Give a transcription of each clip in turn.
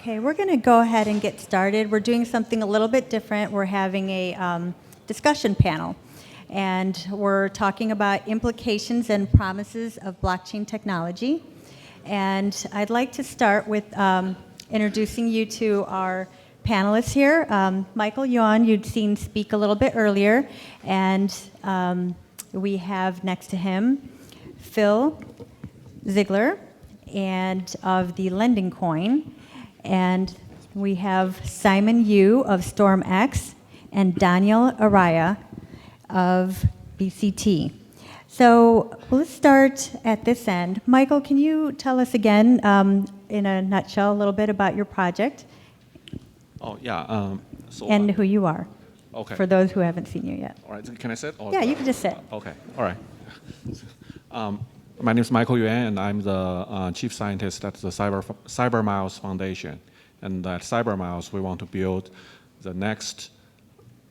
Okay, we're going to go ahead and get started. We're doing something a little bit different. We're having a discussion panel, and we're talking about implications and promises of blockchain technology. And I'd like to start with introducing you to our panelists here. Michael Yuan, you'd seen speak a little bit earlier, and we have next to him Phil Ziegler, and of the Lending Coin. And we have Simon Yu of StormX and Daniel Araya of BCT. So let's start at this end. Michael, can you tell us again, in a nutshell, a little bit about your project? Oh, yeah. And who you are. Okay. For those who haven't seen you yet. All right. Can I sit? Yeah, you can just sit. Okay. All right. My name is Michael Yuan, and I'm the chief scientist at the CyberMiles Foundation. And at CyberMiles, we want to build the next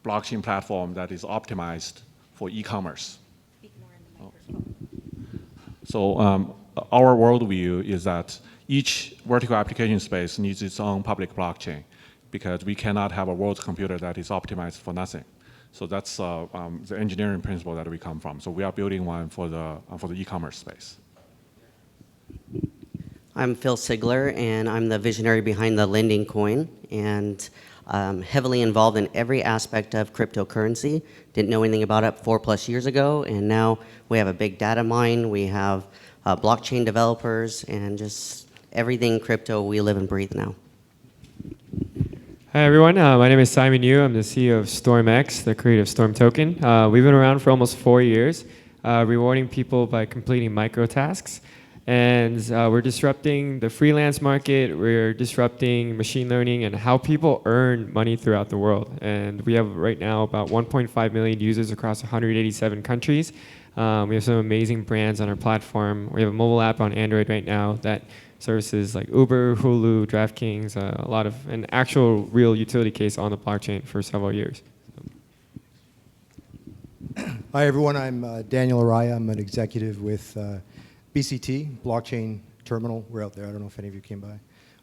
blockchain platform that is optimized for e-commerce. So our worldview is that each vertical application space needs its own public blockchain, because we cannot have a world computer that is optimized for nothing. So that's the engineering principle that we come from. So we are building one for the e-commerce space. I'm Phil Ziegler, and I'm the visionary behind the Lending Coin, and heavily involved in every aspect of cryptocurrency. Didn't know anything about it 4+ years ago, and now we have a big data mine, we have blockchain developers, and just everything crypto we live and breathe now. Hi everyone, my name is Simon Yu. I'm the CEO of StormX, the creator of Storm Token. We've been around for almost 4 years, rewarding people by completing micro tasks. And we're disrupting the freelance market, we're disrupting machine learning and how people earn money throughout the world. And we have right now about 1.5 million users across 187 countries. We have some amazing brands on our platform. We have a mobile app on Android right now that services like Uber, Hulu, DraftKings, a lot of an actual real utility case on the blockchain for several years. Hi everyone, I'm Daniel Araya. I'm an executive with BCT, Blockchain Terminal. We're out there. I don't know if any of you came by.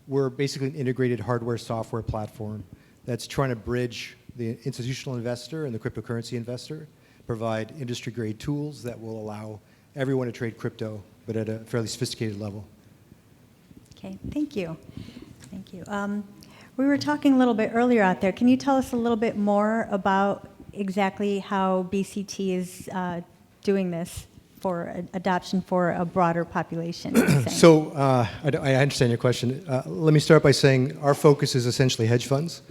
We're basically an integrated hardware software platform that's trying to bridge the institutional investor and the cryptocurrency investor, provide industry-grade tools that will allow everyone to trade crypto, but at a fairly sophisticated level. Okay, thank you. Thank you. We were talking a little bit earlier out there. Can you tell us a little bit more about exactly how BCT is doing this for adoption for a broader population? So I understand your question. Let me start by saying our focus is essentially hedge funds.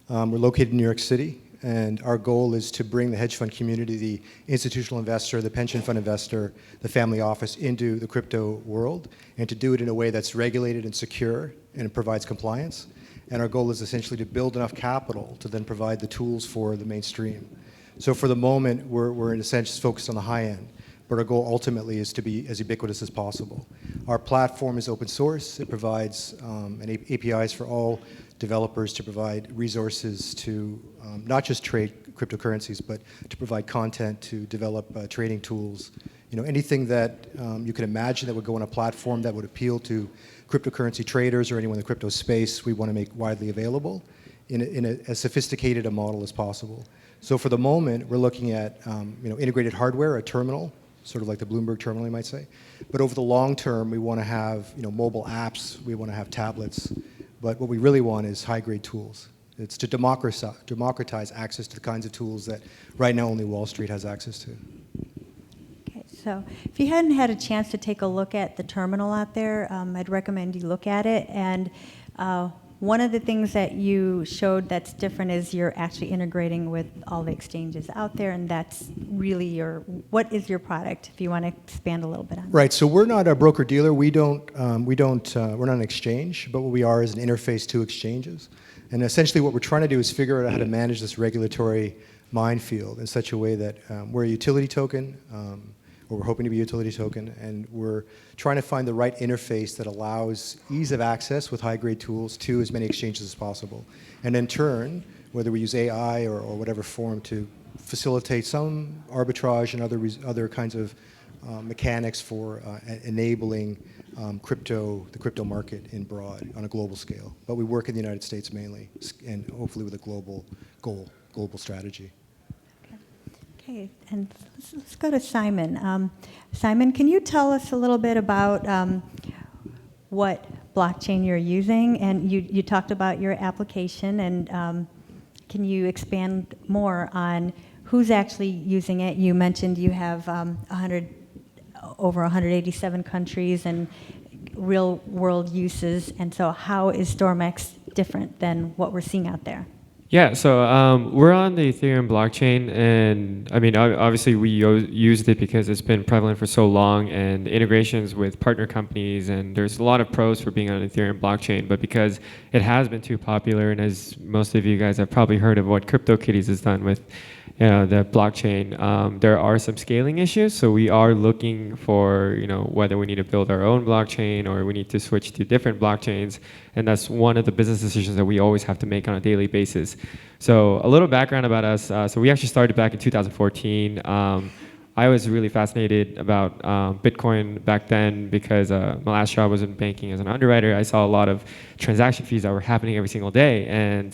We're located in New York City, and our goal is to bring the hedge fund community, the institutional investor, the pension fund investor, the family office into the crypto world, and to do it in a way that's regulated and secure and it provides compliance. And our goal is essentially to build enough capital to then provide the tools for the mainstream. So for the moment, we're in a sense focused on the high end, but our goal ultimately is to be as ubiquitous as possible. Our platform is open source. It provides APIs for all developers to provide resources to not just trade cryptocurrencies, but to provide content, to develop trading tools. You know, anything that you can imagine that would go on a platform that would appeal to cryptocurrency traders or anyone in the crypto space, we want to make widely available in as sophisticated a model as possible. So for the moment, we're looking at integrated hardware, a terminal, sort of like the Bloomberg terminal, you might say. But over the long term, we want to have mobile apps, we want to have tablets. But what we really want is high-grade tools. It's to democratize access to the kinds of tools that right now only Wall Street has access to. Okay, so if you hadn't had a chance to take a look at the terminal out there, I'd recommend you look at it. And one of the things that you showed that's different is you're actually integrating with all the exchanges out there, and that's really what is your product, if you want to expand a little bit on that. Right, so we're not a broker-dealer. We're not an exchange, but what we are is an interface to exchanges. And essentially what we're trying to do is figure out how to manage this regulatory minefield in such a way that we're a utility token, or we're hoping to be a utility token, and we're trying to find the right interface that allows ease of access with high-grade tools to as many exchanges as possible. And in turn, whether we use AI or whatever form to facilitate some arbitrage and other kinds of mechanics for enabling the crypto market in broad on a global scale. But we work in the United States mainly, and hopefully with a global goal, global strategy. Okay, and let's go to Simon. Simon, can you tell us a little bit about what blockchain you're using? And you talked about your application, and can you expand more on who's actually using it? You mentioned you have over 187 countries and real world uses, and so how is StormX different than what we're seeing out there? Yeah, so we're on the Ethereum blockchain, and I mean, obviously we used it because it's been prevalent for so long, and integrations with partner companies, and there's a lot of pros for being on Ethereum blockchain, but because it has been too popular, and as most of you guys have probably heard of what CryptoKitties has done with the blockchain, there are some scaling issues, so we are looking for whether we need to build our own blockchain or we need to switch to different blockchains, and that's one of the business decisions that we always have to make on a daily basis. So a little background about us. So we actually started back in 2014. I was really fascinated about Bitcoin back then because my last job was in banking as an underwriter. I saw a lot of transaction fees that were happening every single day, and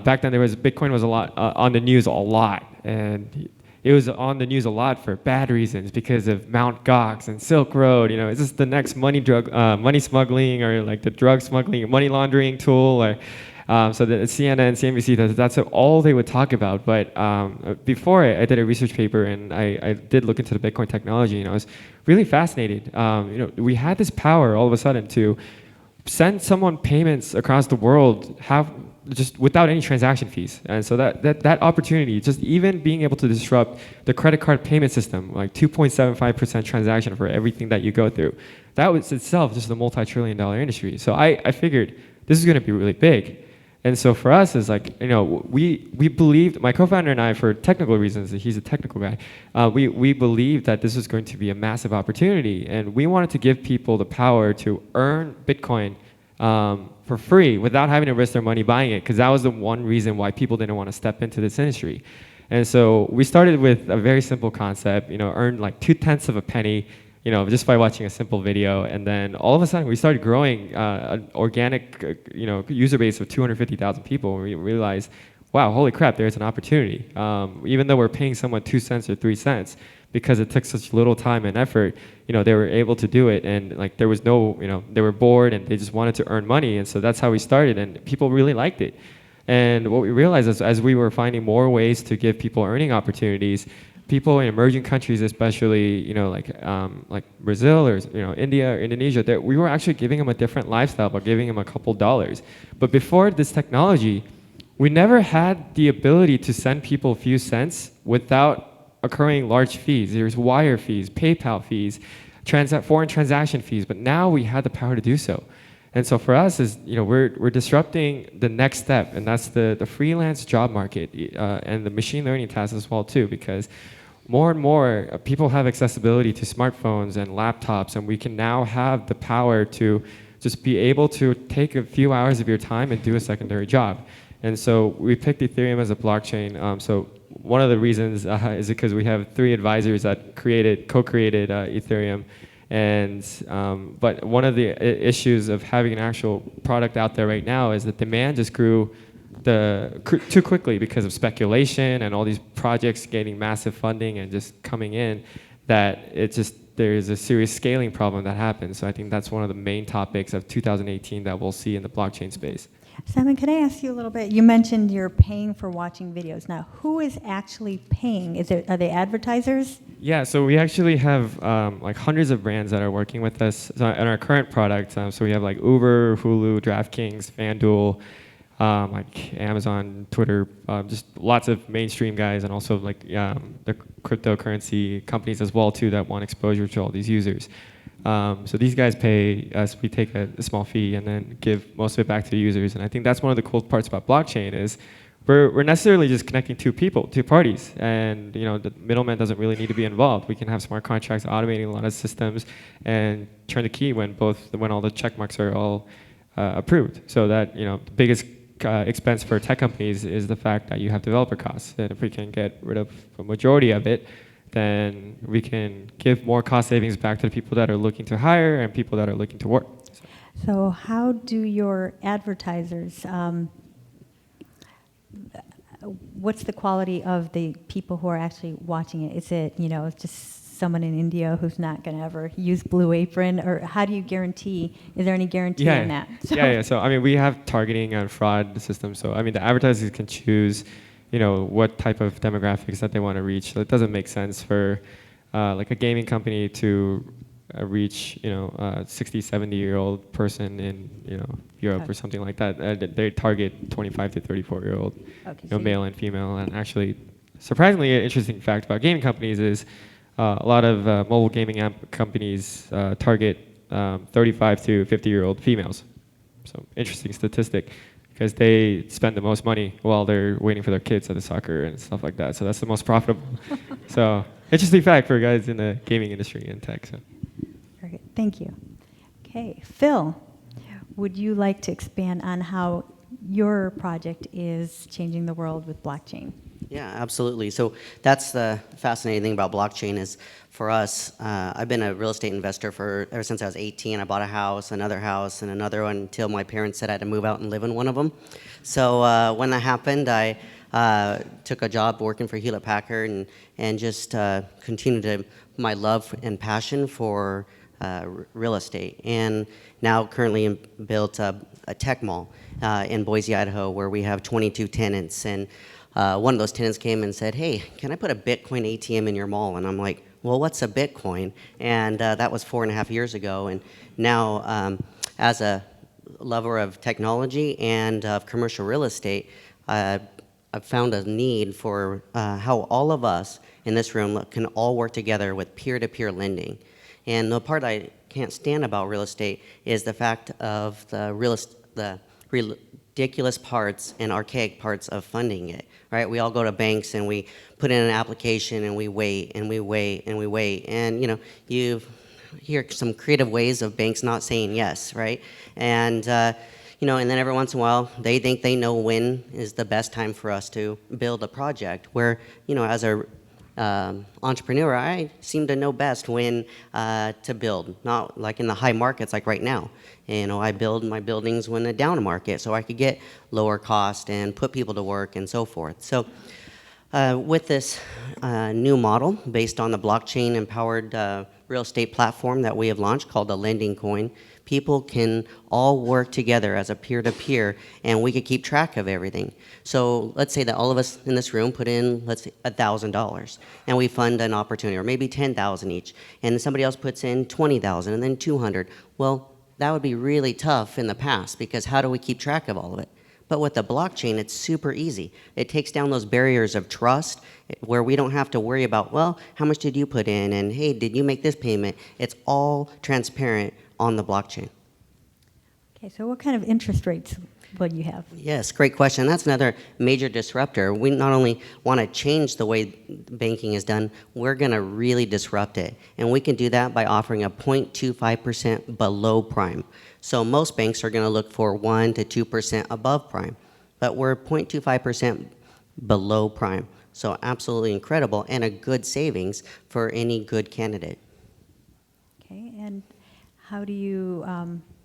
back then Bitcoin was a lot on the news a lot, and it was on the news a lot for bad reasons because of Mt. Gox and Silk Road. Is this the next money smuggling, or like the drug smuggling, money laundering tool? Or, so the CNN, CNBC, that's all they would talk about. But before I did a research paper, and I did look into the Bitcoin technology, and I was really fascinated. We had this power all of a sudden to send someone payments across the world, just without any transaction fees. And so that opportunity, just even being able to disrupt the credit card payment system, like 2.75% transaction for everything that you go through, that was itself just a multi-trillion-dollar industry. So I figured this is going to be really big. And so for us, is like, we believed, my co-founder and I, for technical reasons, he's a technical guy, we believed that this was going to be a massive opportunity, and we wanted to give people the power to earn Bitcoin for free without having to risk their money buying it, because that was the one reason why people didn't want to step into this industry. And so we started with a very simple concept, earn like 2/10 of a penny, just by watching a simple video, and then all of a sudden we started growing an organic, user base of 250,000 people, and we realized, wow, holy crap, there's an opportunity. Even though we're paying someone 2 cents or 3 cents, because it took such little time and effort, they were able to do it, and like there was no, they were bored and they just wanted to earn money, and so that's how we started, and people really liked it. And what we realized is, as we were finding more ways to give people earning opportunities, people in emerging countries, especially like Brazil or India or Indonesia, that we were actually giving them a different lifestyle by giving them a couple dollars. But before this technology, we never had the ability to send people a few cents without occurring large fees. There's wire fees, PayPal fees, foreign transaction fees, but now we had the power to do so. And so for us, is we're disrupting the next step, and that's the freelance job market and the machine learning tasks as well too, because more and more people have accessibility to smartphones and laptops, and we can now have the power to just be able to take a few hours of your time and do a secondary job. And so we picked Ethereum as a blockchain. So one of the reasons is because we have 3 advisors that co-created Ethereum. And but one of the issues of having an actual product out there right now is that demand just grew too quickly because of speculation and all these projects getting massive funding and just coming in, that there's a serious scaling problem that happens. So I think that's one of the main topics of 2018 that we'll see in the blockchain space. Simon, can I ask you a little bit? You mentioned you're paying for watching videos. Now, who is actually paying? Are they advertisers? Yeah, so we actually have like hundreds of brands that are working with us in our current product. So we have like Uber, Hulu, DraftKings, FanDuel, like Amazon, Twitter, just lots of mainstream guys, and also like the cryptocurrency companies as well too that want exposure to all these users. So these guys pay us, we take a small fee and then give most of it back to the users. And I think that's one of the cool parts about blockchain is we're necessarily just connecting two parties, and the middleman doesn't really need to be involved. We can have smart contracts automating a lot of systems and turn the key when all the check marks are all approved. So that the biggest expense for tech companies is the fact that you have developer costs, and if we can get rid of a majority of it, then we can give more cost savings back to the people that are looking to hire and people that are looking to work. So how do your advertisers, what's the quality of the people who are actually watching it? Is it, just someone in India who's not going to ever use Blue Apron? Or how do you guarantee, is there any guarantee on that? Yeah. So, we have targeting and fraud systems. So, the advertisers can choose, what type of demographics that they want to reach. So it doesn't make sense for like a gaming company to reach, a 60, 70-year-old person in, Europe or something like that. They target 25 to 34-year-old, male and female. And actually, surprisingly, an interesting fact about gaming companies is a lot of mobile gaming app companies target 35 to 50-year-old females. So interesting statistic, because they spend the most money while they're waiting for their kids at the soccer and stuff like that. So that's the most profitable. So interesting fact for guys in the gaming industry and tech. So. Very good. Thank you. Okay, Phil, would you like to expand on how your project is changing the world with blockchain? Yeah, absolutely. So that's the fascinating thing about blockchain is for us, I've been a real estate investor ever since I was 18. I bought a house, and another one until my parents said I had to move out and live in one of them. So when that happened, I took a job working for Hewlett Packard and just continued my love and passion for real estate. And now currently built a tech mall in Boise, Idaho, where we have 22 tenants. And one of those tenants came and said, "Hey, can I put a Bitcoin ATM in your mall?" And I'm like, "Well, what's a Bitcoin?" And that was 4.5 years ago. And now, as a lover of technology and of commercial real estate, I've found a need for how all of us in this room can all work together with peer-to-peer lending. And the part I can't stand about real estate is the fact of the ridiculous parts and archaic parts of funding it, right? We all go to banks and we put in an application and we wait and we wait and we wait. And, you hear some creative ways of banks not saying yes, right? And, and then every once in a while, they think they know when is the best time for us to build a project where, as a entrepreneur, I seem to know best when to build, not like in the high markets like right now. I build my buildings when the down market so I could get lower cost and put people to work and so forth. So with this new model based on the blockchain-empowered real estate platform that we have launched called the Lending Coin, people can all work together as a peer-to-peer, and we could keep track of everything. So let's say that all of us in this room put in, let's say, $1,000, and we fund an opportunity, or maybe $10,000 each, and somebody else puts in $20,000 and then $200. Well, that would be really tough in the past, because how do we keep track of all of it? But with the blockchain, it's super easy. It takes down those barriers of trust where we don't have to worry about, well, how much did you put in? And hey, did you make this payment? It's all transparent on the blockchain. Okay, so what kind of interest rates will you have? Yes, great question. That's another major disruptor. We not only want to change the way banking is done, we're going to really disrupt it. And we can do that by offering a 0.25% below prime. So most banks are going to look for 1 to 2% above prime, but we're 0.25% below prime. So absolutely incredible and a good savings for any good candidate. Okay, and how do you,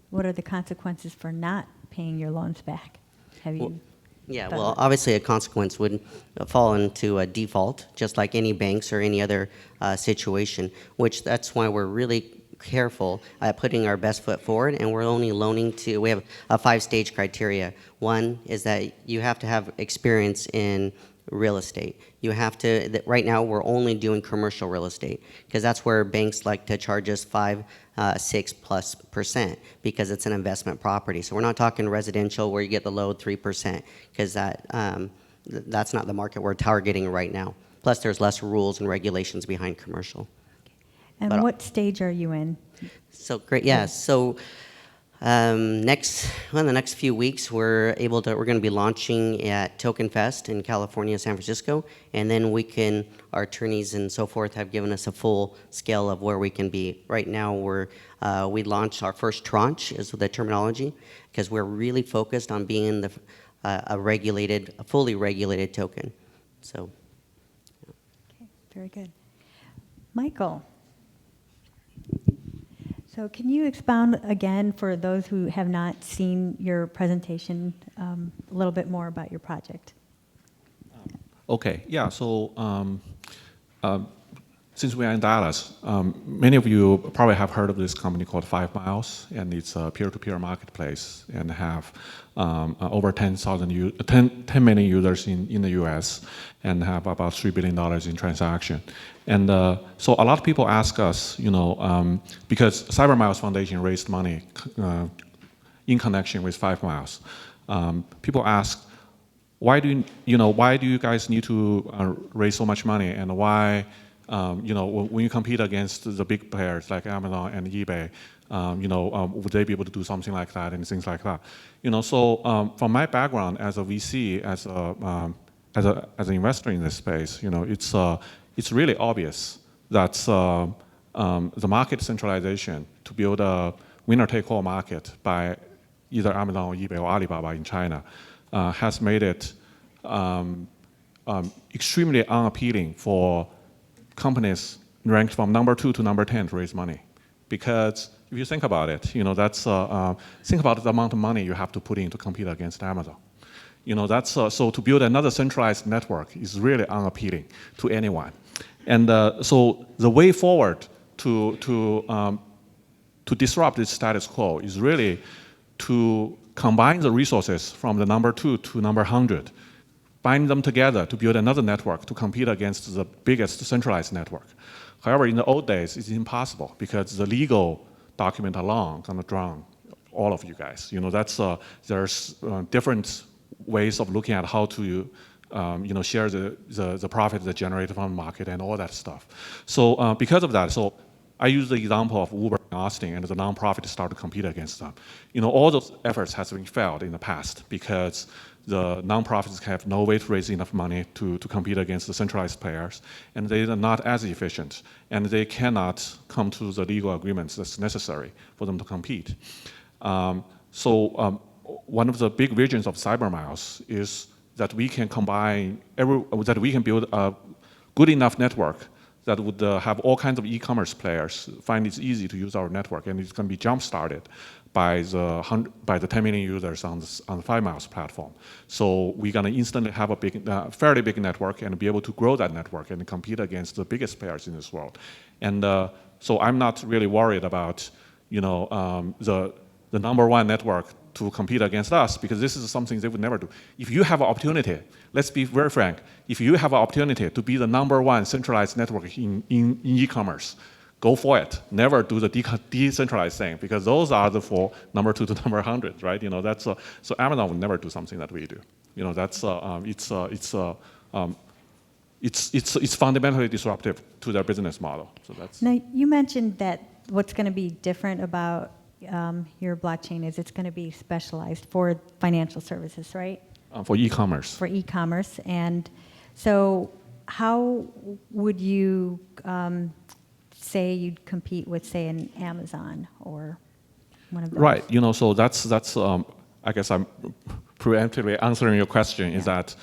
what are the consequences for not paying your loans back? Have you? Well, obviously a consequence would fall into a default, just like any banks or any other situation, which that's why we're really careful at putting our best foot forward, and we're only loaning to, we have a 5-stage criteria. One is that you have to have experience in real estate. You have to, right now we're only doing commercial real estate, because that's where banks like to charge us 5-6+%, because it's an investment property. So we're not talking residential where you get the low 3%, because that's not the market we're targeting right now. Plus there's less rules and regulations behind commercial. And what stage are you in? So great, yeah. So in the next few weeks, we're going to be launching at Token Fest in California, San Francisco, and then our attorneys and so forth have given us a full scale of where we can be. Right now, we launched our first tranche, is the terminology, because we're really focused on being a fully regulated token. So. Okay, very good. Michael. So can you expound again for those who have not seen your presentation a little bit more about your project? Okay, yeah, so since we are in Dallas, many of you probably have heard of this company called 5 Miles, and it's a peer-to-peer marketplace and have over 10 million users in the US and have about $3 billion in transaction. And so a lot of people ask us, because Cyber Miles Foundation raised money in connection with 5 Miles. People ask, why do you guys need to raise so much money, and why, when you compete against the big players like Amazon and eBay, would they be able to do something like that and things like that? So from my background as a VC, as an investor in this space, it's really obvious that the market centralization to build a winner-take-all market by either Amazon or eBay or Alibaba in China has made it extremely unappealing for companies ranked from number 2 to number 10 to raise money. Because if you think about it, that's think about the amount of money you have to put in to compete against Amazon. That's so to build another centralized network is really unappealing to anyone. And so the way forward to disrupt this status quo is really to combine the resources from the number 2 to number 100, bind them together to build another network to compete against the biggest centralized network. However, in the old days, it's impossible because the legal document alone gonna drown all of you guys. There's different ways of looking at how to share the profit that generated from the market and all that stuff. So because of that, so I use the example of Uber and Austin, and the nonprofit start to compete against them. All those efforts has been failed in the past because the nonprofits have no way to raise enough money to compete against the centralized players, and they are not as efficient, and they cannot come to the legal agreements that's necessary for them to compete. So one of the big visions of CyberMiles is that we can that we can build a good enough network that would have all kinds of e-commerce players find it easy to use our network, and it's going to be jump-started by the 10 million users on the 5 Miles platform. So we're going to instantly have a fairly big network and be able to grow that network and compete against the biggest players in this world. And so I'm not really worried about the number 1 network to compete against us, because this is something they would never do. If you have an opportunity, let's be very frank, if you have an opportunity to be the number 1 centralized network in e-commerce, go for it. Never do the decentralized thing, because those are for number 2 to number 100, right? So Amazon would never do something that we do. It's fundamentally disruptive to their business model. So that's. Now, you mentioned that what's going to be different about your blockchain is it's going to be specialized for financial services, right? For e-commerce. For e-commerce. And so how would you say you'd compete with, say, an Amazon or one of those? Right. So that's I guess I'm preemptively answering your question, is that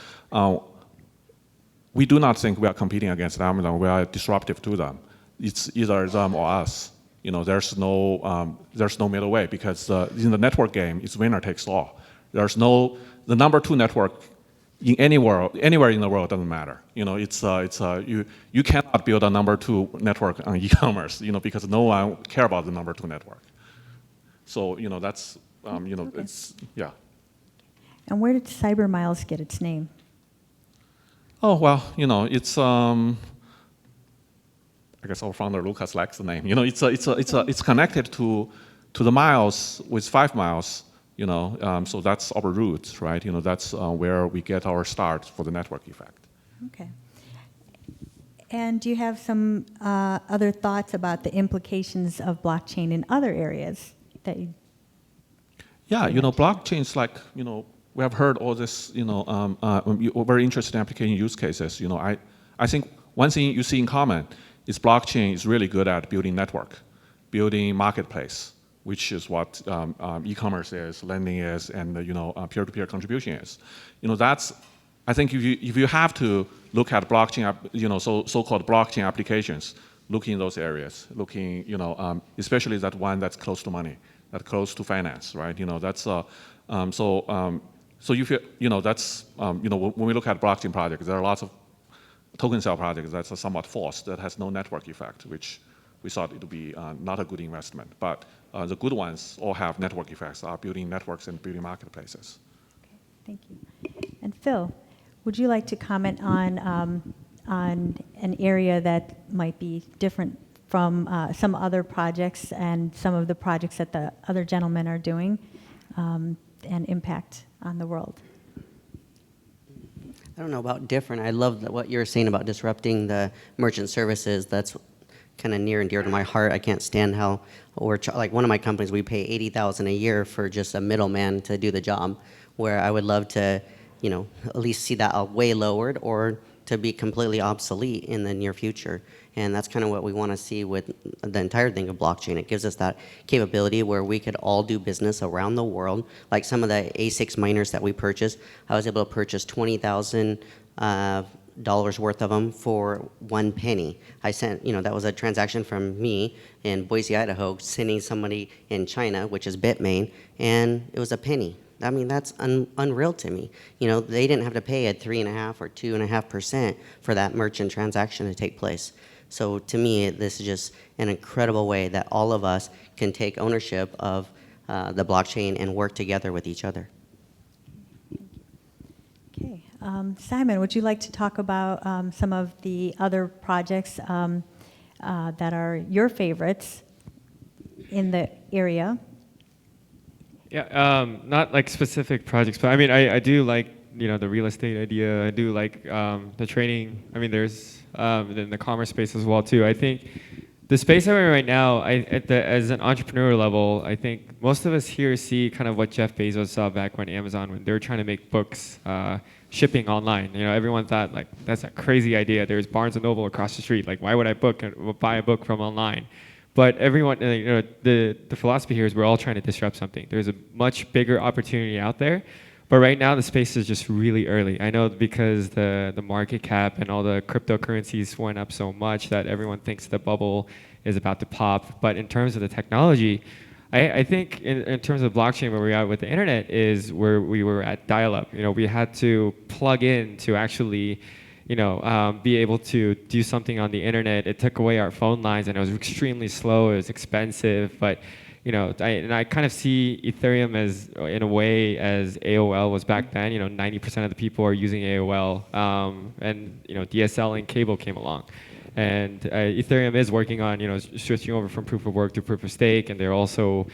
we do not think we are competing against Amazon. We are disruptive to them. It's either them or us. There's no middle way, because in the network game, it's winner takes all. The number 2 network in anywhere in the world doesn't matter. You cannot build a number 2 network on e-commerce, because no one care about the number 2 network. So that's Okay. it's yeah. And where did CyberMiles get its name? Oh well, it's I guess our founder Lucas likes the name. It's connected to the miles with 5 miles. So that's our roots, right? That's where we get our start for the network effect. Okay. And do you have some other thoughts about the implications of blockchain in other areas that you? Yeah, blockchains, like, we have heard all this, very interesting application use cases. I think one thing you see in common is blockchain is really good at building network, building marketplace, which is what e-commerce is, lending is, and peer-to-peer contribution is. That's, I think if you have to look at blockchain, so-called blockchain applications looking in those areas, looking, especially that one that's close to money, that's close to finance, right? That's so you feel, that's when we look at blockchain projects, there are lots of token cell projects that's somewhat false, that has no network effect, which we thought it would be not a good investment. But the good ones all have network effects, are building networks and building marketplaces. Okay, thank you. And Phil, would you like to comment on an area that might be different from some other projects and some of the projects that the other gentlemen are doing and impact on the world? I don't know about different. I love what you're saying about disrupting the merchant services. That's kind of near and dear to my heart. I can't stand how like one of my companies, we pay $80,000 a year for just a middleman to do the job, where I would love to, at least see that way lowered or to be completely obsolete in the near future. And that's kind of what we want to see with the entire thing of blockchain. It gives us that capability where we could all do business around the world. Like some of the ASICs miners that we purchased, I was able to purchase $20,000 worth of them for 1 penny. I sent, that was a transaction from me in Boise, Idaho, sending somebody in China, which is Bitmain, and it was a penny. I mean, that's unreal to me. They didn't have to pay a 3.5% or 2.5% for that merchant transaction to take place. So to me, this is just an incredible way that all of us can take ownership of the blockchain and work together with each other. Okay. Simon, would you like to talk about some of the other projects that are your favorites in the area? Yeah, not like specific projects, but I mean, I do like, the real estate idea. I do like the trading. I mean, there's in the commerce space as well too. I think the space I'm in right now, as an entrepreneur level, I think most of us here see kind of what Jeff Bezos saw back when they were trying to make books shipping online. Everyone thought like that's a crazy idea. There's Barnes and Noble across the street. Like, why would I buy a book from online? But everyone, the philosophy here is we're all trying to disrupt something. There's a much bigger opportunity out there, but right now the space is just really early. I know because the market cap and all the cryptocurrencies went up so much that everyone thinks the bubble is about to pop. But in terms of the technology, I think in terms of blockchain, where we're at with the internet is where we were at dial-up. We had to plug in to actually be able to do something on the internet. It took away our phone lines, and it was extremely slow. It was expensive, but I kind of see Ethereum as, in a way, as AOL was back then. 90% of the people are using AOL, and DSL and cable came along, and Ethereum is working on switching over from proof of work to proof of stake, and they're also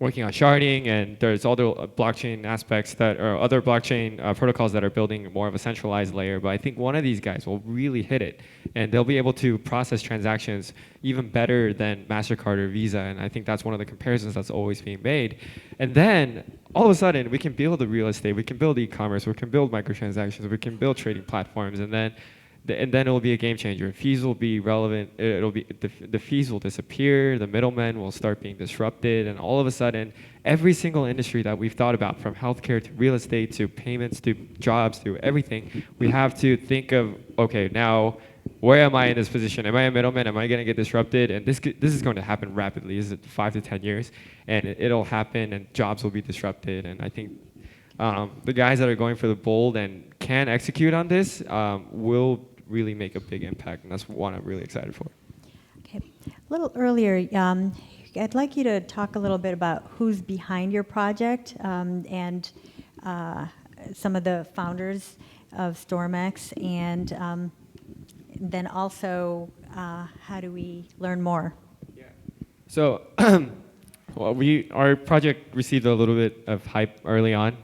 working on sharding, and there's other blockchain aspects or other blockchain protocols that are building more of a centralized layer. But I think one of these guys will really hit it, and they'll be able to process transactions even better than MasterCard or Visa. And I think that's one of the comparisons that's always being made. And then all of a sudden, we can build the real estate, we can build e-commerce, we can build microtransactions, we can build trading platforms, and then it will be a game changer. Fees will be relevant. It'll be the fees will disappear. The middlemen will start being disrupted, and all of a sudden, every single industry that we've thought about, from healthcare to real estate to payments to jobs to everything, we have to think of, okay, now where am I in this position? Am I a middleman? Am I going to get disrupted? And this is going to happen rapidly. This is 5 to 10 years, and it'll happen, and jobs will be disrupted. And I think the guys that are going for the bold and can execute on this will really make a big impact, and that's what I'm really excited for. Okay. A little earlier, I'd like you to talk a little bit about who's behind your project and some of the founders of StormX, and then also how do we learn more? Yeah. So, well, our project received a little bit of hype early on,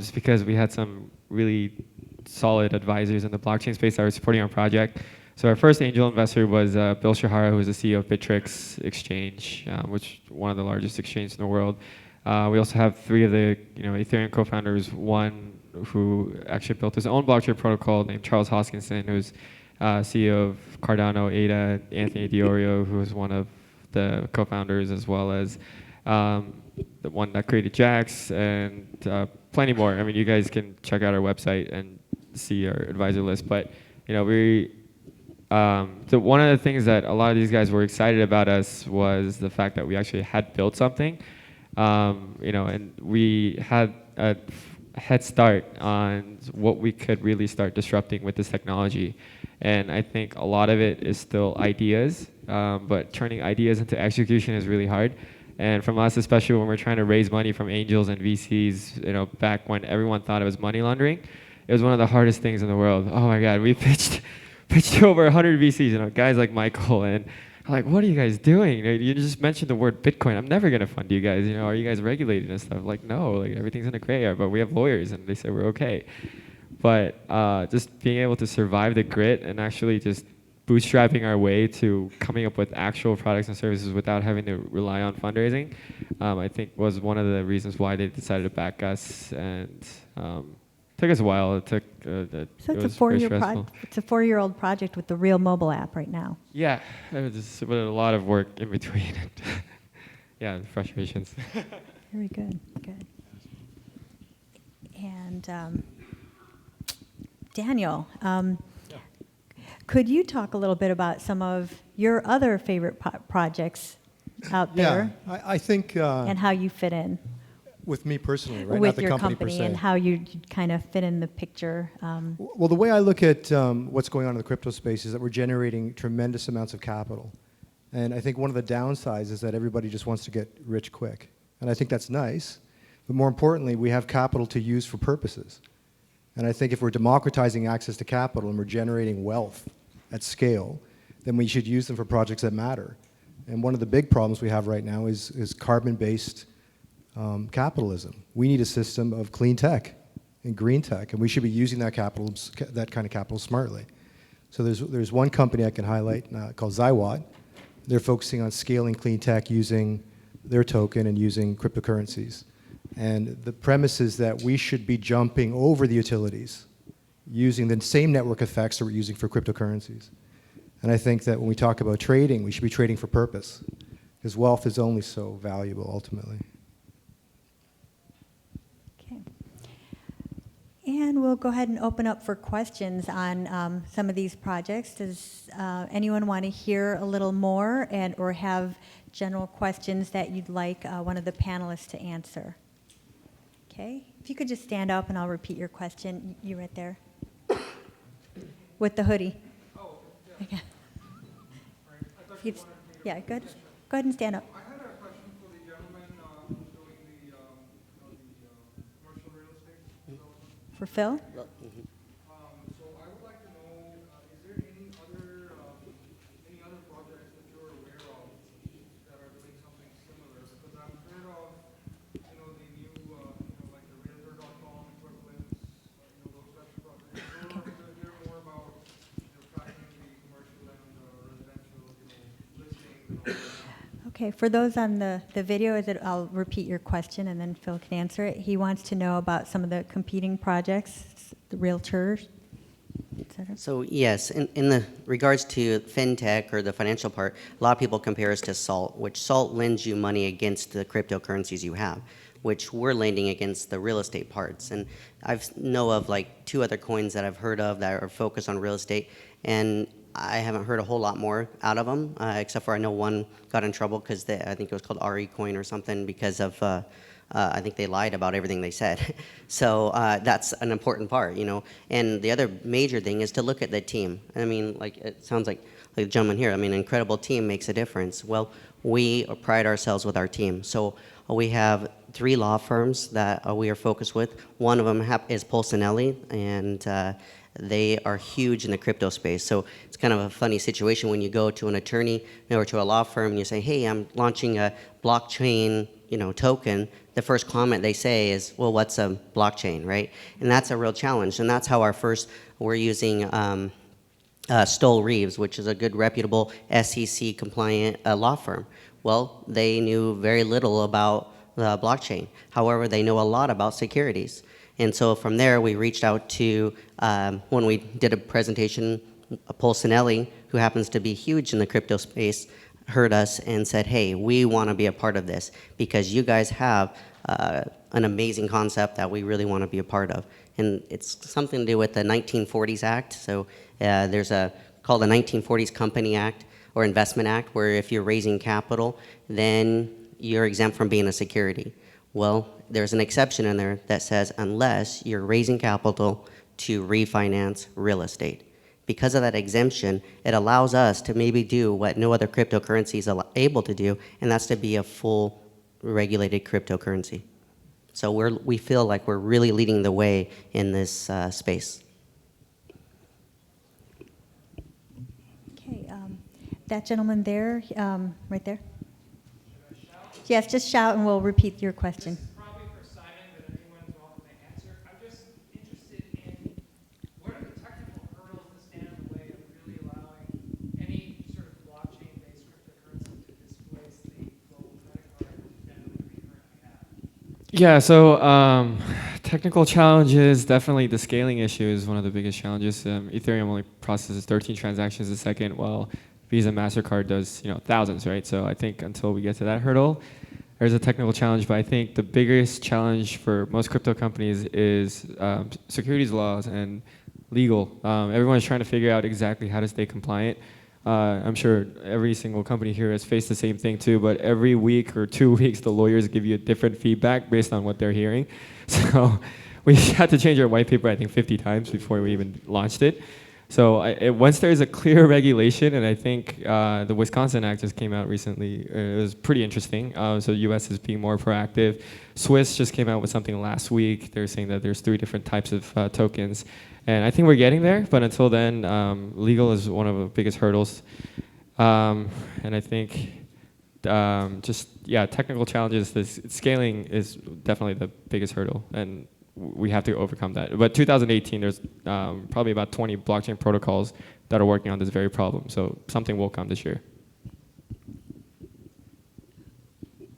just because we had some really solid advisors in the blockchain space that were supporting our project. So our first angel investor was Bill Shihara, who is the CEO of Bittrex Exchange, which is one of the largest exchanges in the world. We also have 3 of the Ethereum co-founders. One who actually built his own blockchain protocol named Charles Hoskinson, who's CEO of Cardano, ADA, Anthony Diorio, who is one of the co-founders, as well as the one that created Jax, and plenty more. I mean, you guys can check out our website and see our advisor list. But So one of the things that a lot of these guys were excited about us was the fact that we actually had built something, and we had a head start on what we could really start disrupting with this technology. And I think a lot of it is still ideas, but turning ideas into execution is really hard. And from us, especially when we're trying to raise money from angels and VCs, back when everyone thought it was money laundering, it was one of the hardest things in the world. Oh my God, we pitched to over 100 VCs, guys like Michael, and I'm like, what are you guys doing? You just mentioned the word Bitcoin. I'm never gonna fund you guys. Are you guys regulated and stuff? Like, no, like everything's in a gray area, but we have lawyers, and they say we're okay. But just being able to survive the grit and actually just bootstrapping our way to coming up with actual products and services without having to rely on fundraising, I think was one of the reasons why they decided to back us. And took us a while. It took. So it it's a was very four-year stressful. It's a 4-year-old project with the real mobile app right now. Yeah, it was just, but a lot of work in between. Yeah, frustrations. Very good. Good. And Daniel, could you talk a little bit about some of your other favorite projects out there I think and how you fit in with me personally, right? Not with the your company per company se. and how you kind of fit in the picture? Well, the way I look at what's going on in the crypto space is that we're generating tremendous amounts of capital. And I think one of the downsides is that everybody just wants to get rich quick. And I think that's nice. But more importantly, we have capital to use for purposes. And I think if we're democratizing access to capital and we're generating wealth at scale, then we should use them for projects that matter. And one of the big problems we have right now is carbon-based capitalism. We need a system of clean tech and green tech, and we should be using that capital, that kind of capital, smartly. So there's one company I can highlight called Zywatt. They're focusing on scaling clean tech using their token and using cryptocurrencies. And the premise is that we should be jumping over the utilities using the same network effects that we're using for cryptocurrencies. And I think that when we talk about trading, we should be trading for purpose, because wealth is only so valuable ultimately. Okay. And we'll go ahead and open up for questions on some of these projects. Does anyone want to hear a little more or have general questions that you'd like one of the panelists to answer? Okay. If you could just stand up and I'll repeat your question. You right there. With the hoodie. Oh, yeah. Okay. Right. I thought You you just- wanted to. Yeah, good. Go ahead and stand up. I had a question for the gentleman who's doing the commercial real estate development. For Phil? So I would like to know, is there any other projects that you're aware of that are doing something similar? Because I've heard of, the new, like the Realtor.com equivalents, those types of projects. So I'd like to hear more about, tracking the commercial and residential, listings and all that. Okay, for those on the video, I'll repeat your question and then Phil can answer it. He wants to know about some of the competing projects, the realtors, et cetera. So yes, in the regards to fintech or the financial part, a lot of people compare us to Salt, which Salt lends you money against the cryptocurrencies you have, which we're lending against the real estate parts. And I know of like 2 other coins that I've heard of that are focused on real estate, and I haven't heard a whole lot more out of them, except for I know one got in trouble because I think it was called RE coin or something because of I think they lied about everything they said. So that's an important part, And the other major thing is to look at the team. I mean, like it sounds like the gentleman here. I mean, an incredible team makes a difference. Well, we pride ourselves with our team. So we have 3 law firms that we are focused with. One of them is Polsinelli, and they are huge in the crypto space. So it's kind of a funny situation when you go to an attorney or to a law firm and you say, hey, I'm launching a blockchain token. The first comment they say is, well, what's a blockchain, right? And that's a real challenge. And that's how we're using Stoll Reeves, which is a good reputable SEC compliant law firm. Well, they knew very little about blockchain. However, they know a lot about securities. And so from there, we reached out to, when we did a presentation, Polsinelli, who happens to be huge in the crypto space, heard us and said, hey, we want to be a part of this because you guys have an amazing concept that we really want to be a part of. And it's something to do with the 1940s Act. So there's a called the 1940s Company Act or Investment Act, where if you're raising capital, then you're exempt from being a security. Well, there's an exception in there that says unless you're raising capital to refinance real estate. Because of that exemption, it allows us to maybe do what no other cryptocurrency is able to do, and that's to be a full regulated cryptocurrency. So we feel like we're really leading the way in this space. Okay, that gentleman there, right there. Yes, just shout and we'll repeat your question. This is probably for Simon, but anyone's welcome to answer. I'm just interested in what are the technical hurdles that stand in the way of really allowing any sort of blockchain-based cryptocurrency to displace the global credit card that we currently have? Yeah, so technical challenges, definitely the scaling issue is one of the biggest challenges. Ethereum only processes 13 transactions a second, while Visa and MasterCard does, thousands, right? So I think until we get to that hurdle, there's a technical challenge, but I think the biggest challenge for most crypto companies is securities laws and legal. Everyone's trying to figure out exactly how to stay compliant. I'm sure every single company here has faced the same thing too, but every week or 2 weeks, the lawyers give you different feedback based on what they're hearing. So we had to change our white paper, I think, 50 times before we even launched it. So once there's a clear regulation, and I think the Wisconsin Act just came out recently, it was pretty interesting. So the US is being more proactive. Swiss just came out with something last week. They're saying that there's 3 different types of tokens. And I think we're getting there, but until then, legal is one of the biggest hurdles. And I think technical challenges, scaling is definitely the biggest hurdle, and we have to overcome that. But 2018, there's probably about 20 blockchain protocols that are working on this very problem, so something will come this year.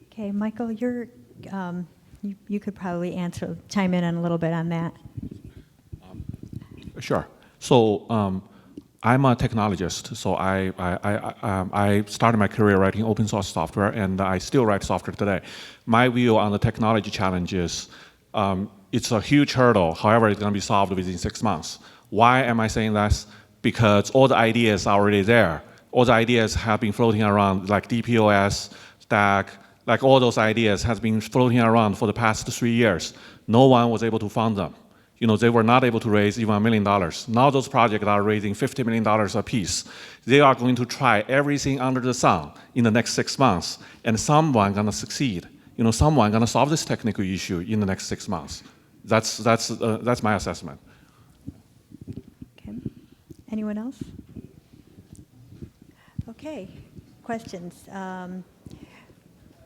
Okay, Michael, you could probably chime in a little bit on that. Sure. So I'm a technologist. So I started my career writing open source software, and I still write software today. My view on the technology challenge is it's a huge hurdle. However, it's going to be solved within 6 months. Why am I saying that? Because all the ideas are already there. All the ideas have been floating around, like DPoS, Stack, like all those ideas has been floating around for the past 3 years. No one was able to fund them. They were not able to raise even $1 million. Now those projects are raising $50 million a piece. They are going to try everything under the sun in the next 6 months, and someone gonna succeed. Someone gonna solve this technical issue in the next 6 months. That's my assessment. Okay. Anyone else? Okay. Questions?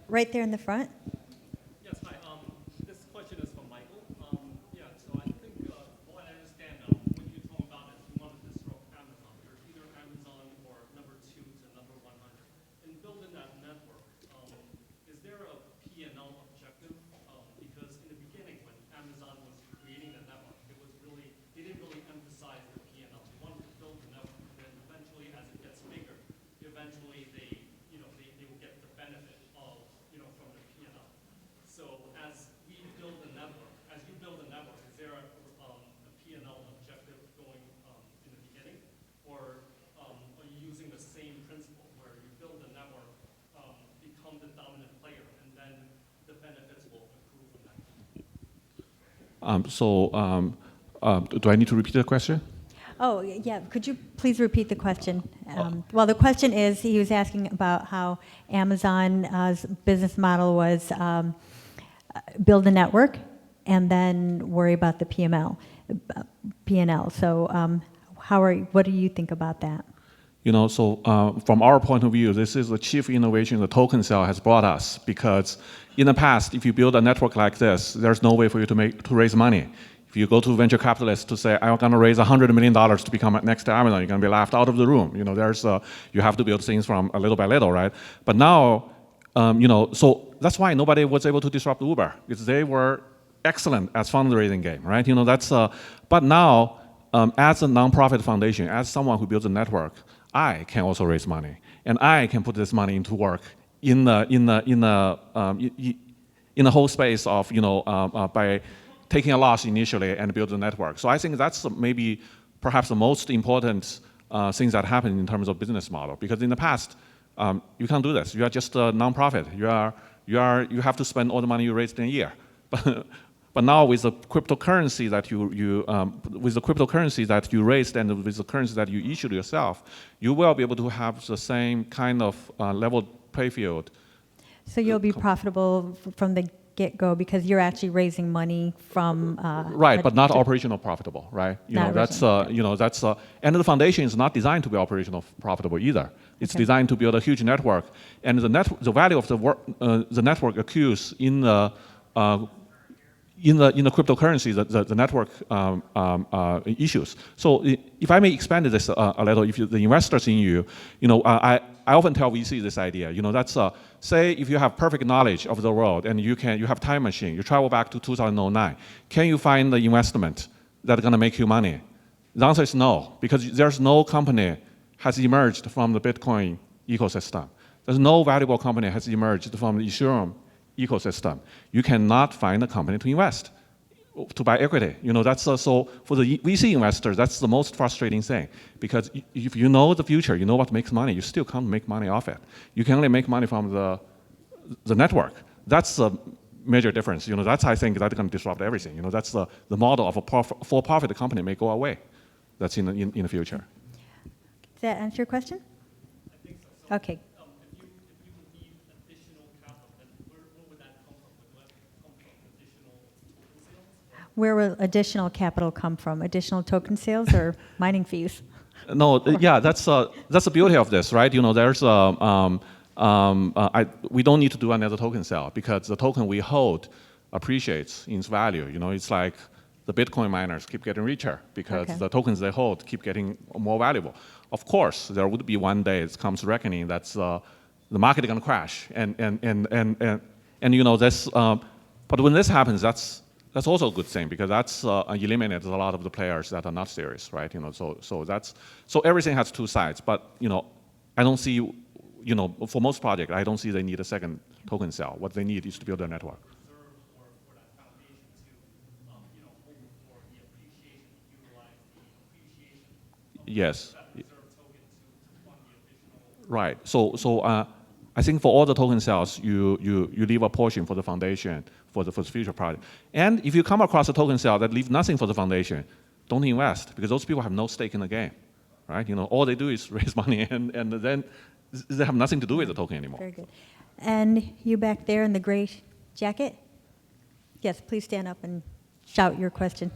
Right there in the front. Yes, hi. This question is for Michael. So I think what I understand, when you talk about it, you want to disrupt Amazon. You're either Amazon or number 2 to number 100. In building that network, is there a P&L objective? Because in the beginning, when Amazon was creating the network, they didn't really emphasize the P&L. They wanted to build the network, and then eventually, as it gets bigger, eventually they will get the benefit of from the P&L. So as you build a network, is there a P&L objective going in the beginning, or are you using the same principle where you build a network, become the dominant player, and then the benefits will accrue from that? Do I need to repeat the question? Oh, yeah. Could you please repeat the question? Well, the question is, he was asking about how Amazon's business model was build a network and then worry about the P&L. So what do you think about that? From our point of view, this is the chief innovation the token cell has brought us, because in the past, if you build a network like this, there's no way for you to raise money. If you go to venture capitalists to say, I'm going to raise $100 million to become next to Amazon, you're going to be laughed out of the room. You have to build things from a little by little, right? But now, so that's why nobody was able to disrupt Uber, because they were excellent at fundraising game, right? But now, as a nonprofit foundation, as someone who builds a network, I can also raise money, and I can put this money into work in the whole space of by taking a loss initially and build a network. So I think that's maybe perhaps the most important things that happen in terms of business model. Because in the past, you can't do this. You are just a nonprofit. You have to spend all the money you raised in a year. But now with the cryptocurrency that you raised and with the currency that you issued yourself, you will be able to have the same kind of level play field. So you'll be profitable from the get-go because you're actually raising money from right, but not operational profitable, right? And the foundation is not designed to be operational profitable either. It's designed to build a huge network, and the value of the network accrues in the cryptocurrency, the network issues. So if I may expand this a little, if the investors in you, I often tell VC this idea. That's say if you have perfect knowledge of the world and you have time machine, you travel back to 2009. Can you find the investment that's going to make you money? The answer is no, because there's no company has emerged from the Bitcoin ecosystem. There's no valuable company has emerged from the Ethereum ecosystem. You cannot find a company to invest, to buy equity. That's so for the VC investors, that's the most frustrating thing, because if you know the future, you know what makes money, you still can't make money off it. You can only make money from the network. That's the major difference. That's, I think, that's going to disrupt everything. That's the model of a for-profit company may go away. That's in the future. Does that answer your question? I think so. Okay. If you would need additional capital, then where would that come from? Would that come from additional token sales? Where will additional capital come from? Additional token sales or mining fees? No, yeah, that's the beauty of this, right? There's we don't need to do another token sale because the token we hold appreciates in its value. It's like the Bitcoin miners keep getting richer because the tokens they hold keep getting more valuable. Of course, there would be one day it comes reckoning that's the market is going to crash, and this. But when this happens, that's also a good thing because that's eliminates a lot of the players that are not serious, right? So everything has two sides. But I don't see, for most projects, I don't see they need a second token sale. What they need is to build a network. Yes. Right. So I think for all the token sales, you leave a portion for the foundation for the future project. And if you come across a token sale that leaves nothing for the foundation, don't invest because those people have no stake in the game, right? All they do is raise money and then they have nothing to do with the token anymore. Very good. And you back there in the gray jacket? Yes, please stand up and shout your question.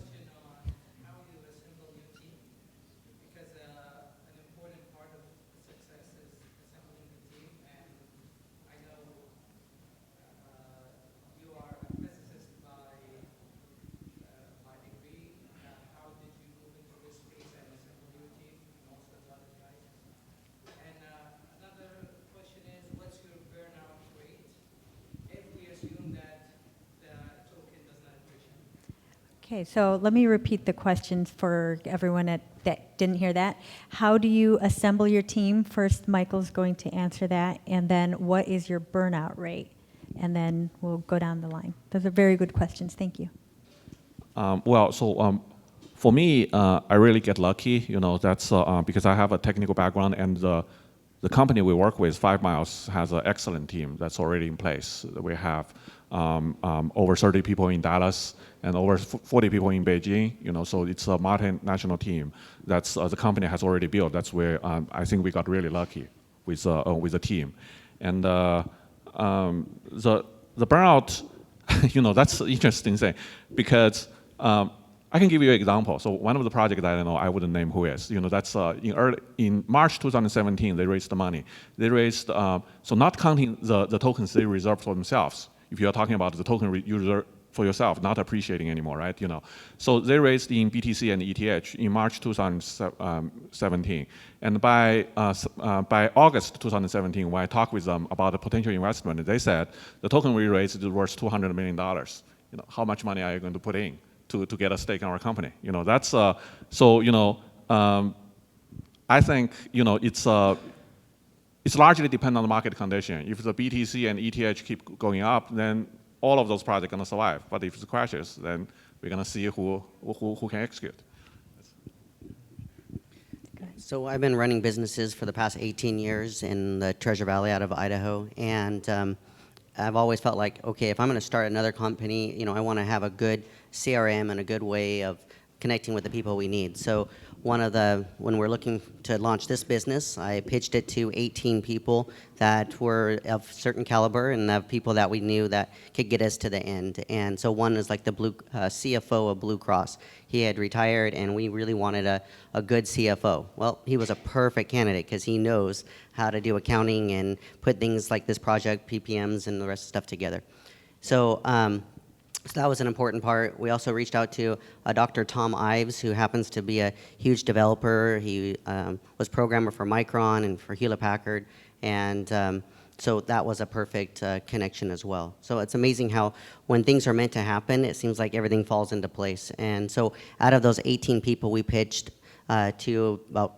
Okay, so let me repeat the questions for everyone that didn't hear that. How do you assemble your team? First, Michael's going to answer that. And then what is your burnout rate? And then we'll go down the line. Those are very good questions. Thank you. For me, I really get lucky. That's because I have a technical background and the company we work with, 5 Miles, has an excellent team that's already in place. We have over 30 people in Dallas and over 40 people in Beijing. So it's a multinational team that's the company has already built. That's where I think we got really lucky with the team, and the burnout. That's an interesting thing because. I can give you an example. So one of the projects that I know, I wouldn't name who is. That's in March 2017, they raised the money. They raised, so not counting the tokens they reserved for themselves. If you're talking about the token you reserve for yourself, not appreciating anymore, right? So they raised in BTC and ETH in March 2017. And by August 2017, when I talked with them about the potential investment, they said the token we raised is worth $200 million. How much money are you going to put in to get a stake in our company? That's I think it's largely dependent on the market condition. If the BTC and ETH keep going up, then all of those projects are going to survive. But if it crashes, then we're going to see who can execute. So I've been running businesses for the past 18 years in the Treasure Valley out of Idaho, and I've always felt like, okay, if I'm going to start another company, I want to have a good CRM and a good way of connecting with the people we need. So when we're looking to launch this business, I pitched it to 18 people that were of certain caliber and of people that we knew that could get us to the end. And so one is like the CFO of Blue Cross. He had retired, and we really wanted a good CFO. Well, he was a perfect candidate because he knows how to do accounting and put things like this project, PPMs, and the rest of the stuff together. So that was an important part. We also reached out to Dr. Tom Ives, who happens to be a huge developer. He was programmer for Micron and for Hewlett-Packard, and so that was a perfect connection as well. So it's amazing how when things are meant to happen, it seems like everything falls into place. And so out of those 18 people we pitched to about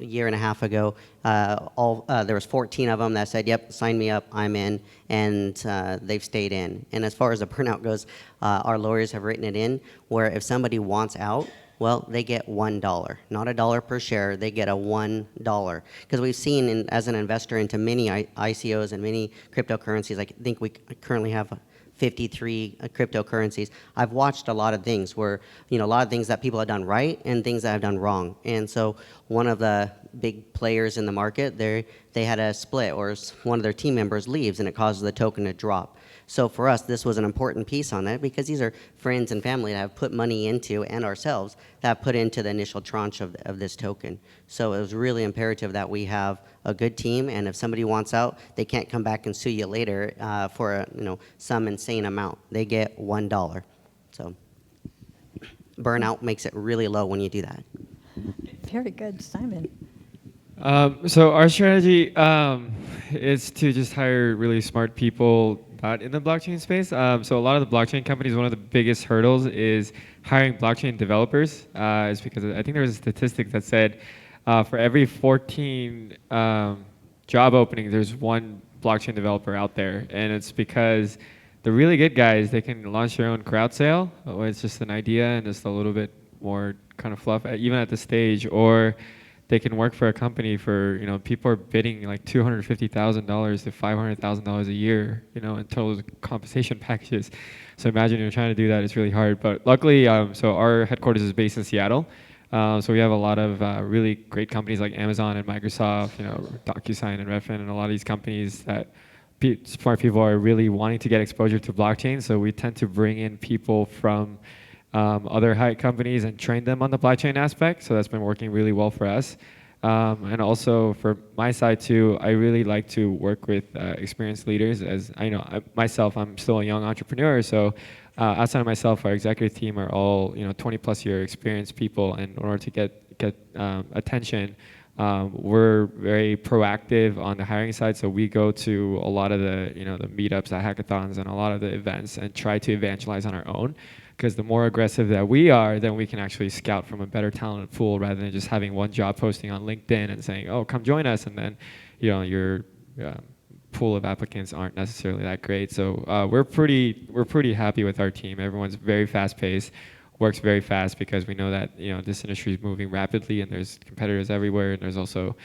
a year and a half ago, there was 14 of them that said, yep, sign me up, I'm in, and they've stayed in. And as far as the burnout goes, our lawyers have written it in where if somebody wants out, well, they get $1, not $1 per share, they get a $1. Because we've seen as an investor into many ICOs and many cryptocurrencies, I think we currently have 53 cryptocurrencies. I've watched a lot of things where, a lot of things that people have done right and things that have done wrong. And so one of the big players in the market, they had a split, or one of their team members leaves and it causes the token to drop. So for us, this was an important piece on that because these are friends and family that have put money into, and ourselves, that have put into the initial tranche of this token. So it was really imperative that we have a good team, and if somebody wants out, they can't come back and sue you later for some insane amount. They get $1. So burnout makes it really low when you do that. Very good, Simon. So our strategy is to just hire really smart people not in the blockchain space. So a lot of the blockchain companies, one of the biggest hurdles is hiring blockchain developers. Is because I think there was a statistic that said for every 14 job openings, there's one blockchain developer out there, and it's because the really good guys, they can launch their own crowd sale. It's just an idea and just a little bit more kind of fluff, even at the stage, or they can work for a company for, people are bidding like $250,000 to $500,000 a year, in total compensation packages. So imagine you're trying to do that, it's really hard. But luckily, so our headquarters is based in Seattle. So we have a lot of really great companies like Amazon and Microsoft, DocuSign and Redfin, and a lot of these companies that smart people are really wanting to get exposure to blockchain. So we tend to bring in people from other high companies and train them on the blockchain aspect. So that's been working really well for us. And also for my side too, I really like to work with experienced leaders. As I know, myself, I'm still a young entrepreneur. So outside of myself, our executive team are all 20+ year experienced people. And in order to get attention, we're very proactive on the hiring side. So we go to a lot of the the meetups, the hackathons, and a lot of the events, and try to evangelize on our own. Because the more aggressive that we are, then we can actually scout from a better talent pool rather than just having one job posting on LinkedIn and saying, "Oh, come join us," and then, your pool of applicants aren't necessarily that great. So we're pretty happy with our team. Everyone's very fast paced, works very fast because we know that this industry is moving rapidly and there's competitors everywhere, and there's also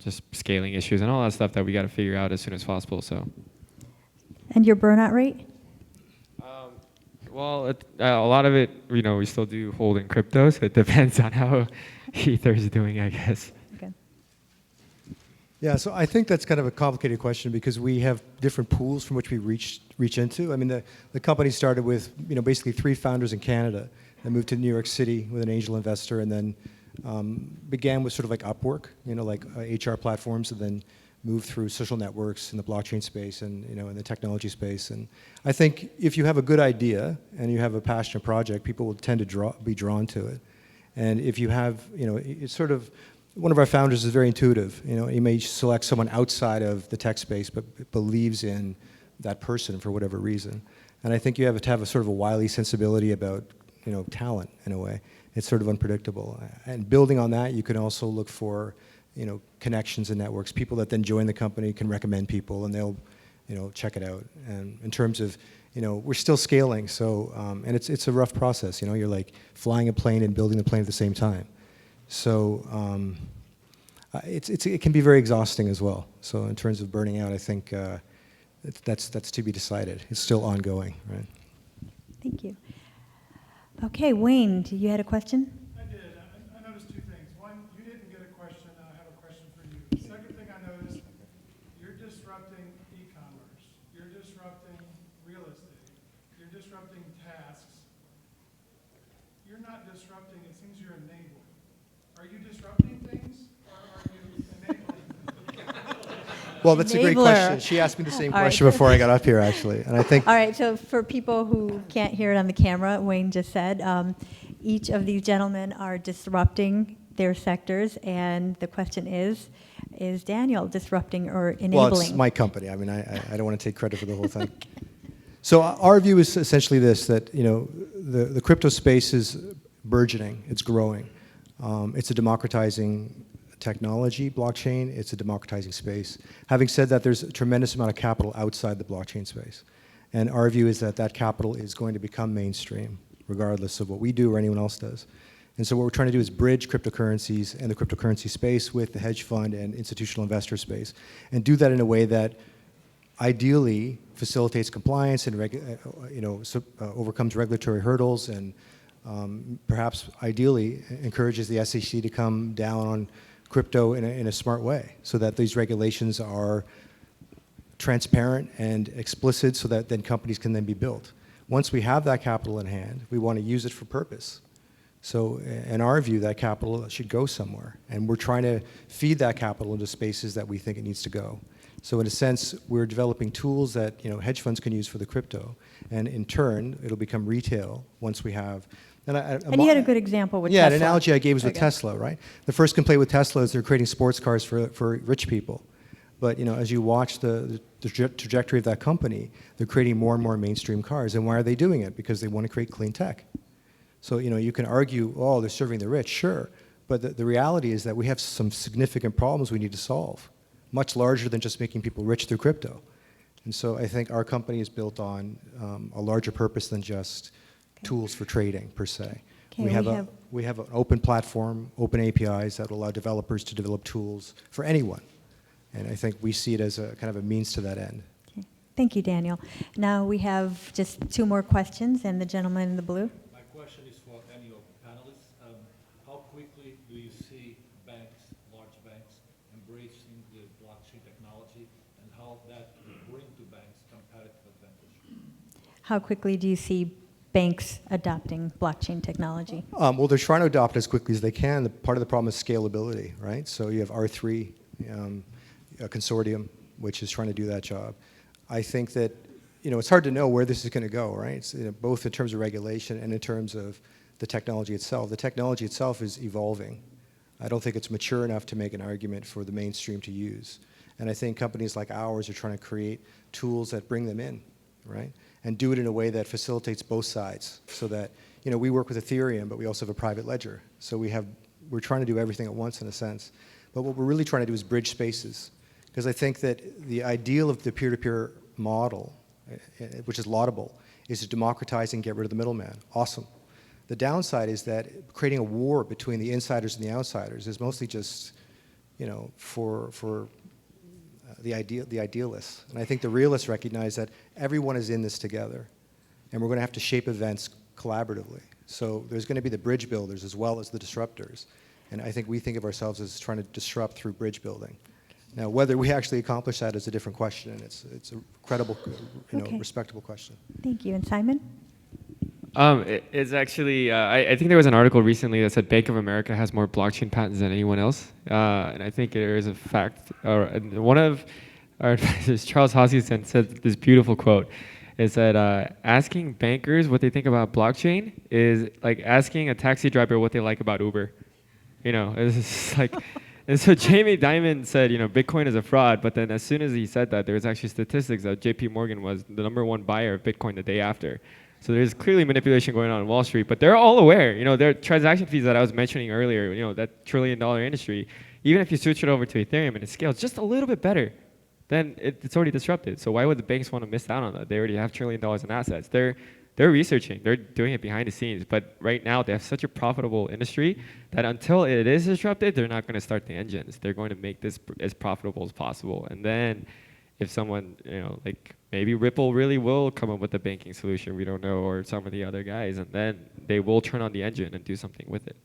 just scaling issues and all that stuff that we got to figure out as soon as possible. So. And your burnout rate? Well, a lot of it, we still do hold in crypto, so it depends on how Ether is doing, I guess. Okay. Yeah, so I think that's kind of a complicated question because we have different pools from which we reach into. I mean, the company started with basically 3 founders in Canada that moved to New York City with an angel investor, and then began with sort of like Upwork, like HR platforms, and then moved through social networks in the blockchain space and in the technology space. And I think if you have a good idea and you have a passionate project, people will tend to be drawn to it. And if you have, it's sort of, one of our founders is very intuitive. He may select someone outside of the tech space, but believes in that person for whatever reason. And I think you have to have a sort of a wily sensibility about, talent in a way. It's sort of unpredictable. And building on that, you can also look for connections and networks, people that then join the company can recommend people and they'll, check it out. And in terms of, we're still scaling, so, and it's a rough process, you're like flying a plane and building the plane at the same time. So it can be very exhausting as well. So in terms of burning out, I think that's to be decided. It's still ongoing, right? Thank you. Okay, Wayne, you had a question? I did. I noticed two things. One, you didn't get a question, and I have a question for you. The second thing I noticed, you're disrupting e-commerce. You're disrupting real estate. You're disrupting tasks. You're not disrupting, it seems you're enabling. Are you disrupting things, or are you enabling them? Well, that's a great Enabler. question. She asked me the same All right. question before I got up here, actually. And I think All right, so for people who can't hear it on the camera, Wayne just said, each of these gentlemen are disrupting their sectors, and the question is Daniel disrupting or enabling? well, it's my company. I mean, I don't want to take credit for the whole thing. So our view is essentially this, that the crypto space is burgeoning. It's growing. It's a democratizing technology, blockchain. It's a democratizing space. Having said that, there's a tremendous amount of capital outside the blockchain space. And our view is that that capital is going to become mainstream, regardless of what we do or anyone else does. And so what we're trying to do is bridge cryptocurrencies and the cryptocurrency space with the hedge fund and institutional investor space, and do that in a way that ideally facilitates compliance and overcomes regulatory hurdles, and perhaps ideally encourages the SEC to come down on crypto in a smart way, so that these regulations are transparent and explicit, so that then companies can then be built. Once we have that capital in hand, we want to use it for purpose. So in our view, that capital should go somewhere, and we're trying to feed that capital into spaces that we think it needs to go. So in a sense, we're developing tools that hedge funds can use for the crypto, and in turn, it'll become retail once we have. And you had a good example with yeah, Tesla. an analogy I gave was with Okay. Tesla, right? The first complaint with Tesla is they're creating sports cars for rich people. But as you watch the trajectory of that company, they're creating more and more mainstream cars. And why are they doing it? Because they want to create clean tech. So you can argue, oh, they're serving the rich, sure. But the reality is that we have some significant problems we need to solve, much larger than just making people rich through crypto. And so I think our company is built on a larger purpose than just tools for trading, per se. Okay, We have an open platform, open APIs that will allow developers to develop tools for anyone. And I think we see it as a kind of a means to that end. Okay. Thank you, Daniel. Now we have just two more questions, and the gentleman in the blue. My question is for any of the panelists. How quickly do you see banks, large banks, embracing the blockchain technology, and how that will bring to banks competitive advantage? How quickly do you see banks adopting blockchain technology? Well, they're trying to adopt as quickly as they can. Part of the problem is scalability, right? So you have R3, a consortium, which is trying to do that job. I think that it's hard to know where this is going to go, right? It's, both in terms of regulation and in terms of the technology itself. The technology itself is evolving. I don't think it's mature enough to make an argument for the mainstream to use. And I think companies like ours are trying to create tools that bring them in, right? And do it in a way that facilitates both sides, so that we work with Ethereum, but we also have a private ledger. So we're trying to do everything at once in a sense. But what we're really trying to do is bridge spaces, because I think that the ideal of the peer-to-peer model, which is laudable, is to democratize and get rid of the middleman. Awesome. The downside is that creating a war between the insiders and the outsiders is mostly just, for the idealists. And I think the realists recognize that everyone is in this together, and we're going to have to shape events collaboratively. So there's going to be the bridge builders as well as the disruptors. And I think we think of ourselves as trying to disrupt through bridge building. Now, whether we actually accomplish that is a different question, and it's a credible, Okay. respectable question. Thank you. And Simon? It's actually, I think there was an article recently that said Bank of America has more blockchain patents than anyone else. And I think there is a fact. One of our advisors, Charles Hoskinson, said this beautiful quote. It said, asking bankers what they think about blockchain is like asking a taxi driver what they like about Uber. It's just like, and so Jamie Dimon said, Bitcoin is a fraud. But then as soon as he said that, there was actually statistics that JP Morgan was the #1 buyer of Bitcoin the day after. So there's clearly manipulation going on Wall Street, but they're all aware. Their transaction fees that I was mentioning earlier, that $1 trillion industry, even if you switch it over to Ethereum and it scales just a little bit better, then it's already disrupted. So why would the banks want to miss out on that? They already have $1 trillion in assets. They're they're researching, they're doing it behind the scenes. But right now, they have such a profitable industry that until it is disrupted, they're not going to start the engines. They're going to make this as profitable as possible. And then if someone, like maybe Ripple really will come up with a banking solution, we don't know, or some of the other guys, and then they will turn on the engine and do something with it.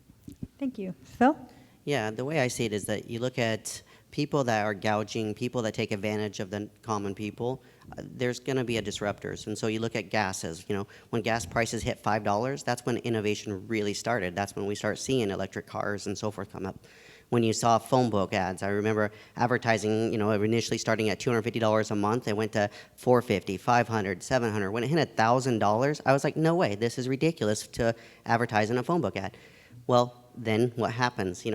Thank you. Phil? Yeah, the way I see it is that you look at people that are gouging, people that take advantage of the common people, there's going to be a disruptors. And so you look at gases, when gas prices hit $5, that's when innovation really started. That's when we start seeing electric cars and so forth come up. When you saw phone book ads, I remember advertising, initially starting at $250 a month, it went to $450, $500, $700. When it hit $1,000, I was like, no way, this is ridiculous to advertise in a phone book ad. Well, then what happens?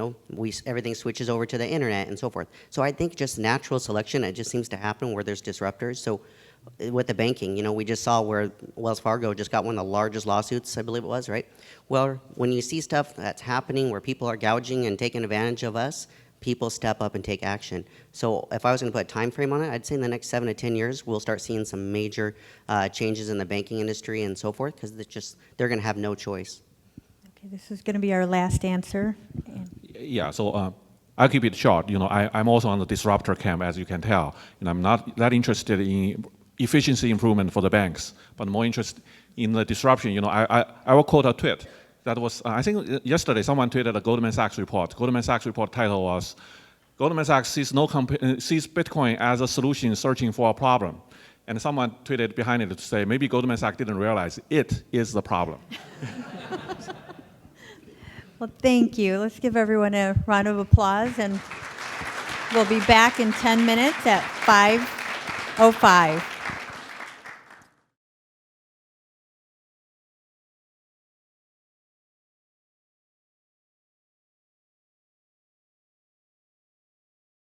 Everything switches over to the internet and so forth. So I think just natural selection, it just seems to happen where there's disruptors. So with the banking, we just saw where Wells Fargo just got one of the largest lawsuits, I believe it was, right? Well, when you see stuff that's happening where people are gouging and taking advantage of us, people step up and take action. So if I was going to put a time frame on it, I'd say in the next 7 to 10 years, we'll start seeing some major changes in the banking industry and so forth, because they're going to have no choice. Okay, this is going to be our last answer. Yeah, so I'll keep it short. I'm also on the disruptor camp, as you can tell. I'm not that interested in efficiency improvement for the banks, but more interested in the disruption. I will quote a tweet that was, I think yesterday someone tweeted a Goldman Sachs report. Goldman Sachs report title was, Goldman Sachs sees Bitcoin as a solution searching for a problem. And someone tweeted behind it to say, maybe Goldman Sachs didn't realize it is the problem. Well, thank you. Let's give everyone a round of applause, and we'll be back in 10 minutes at 5:05.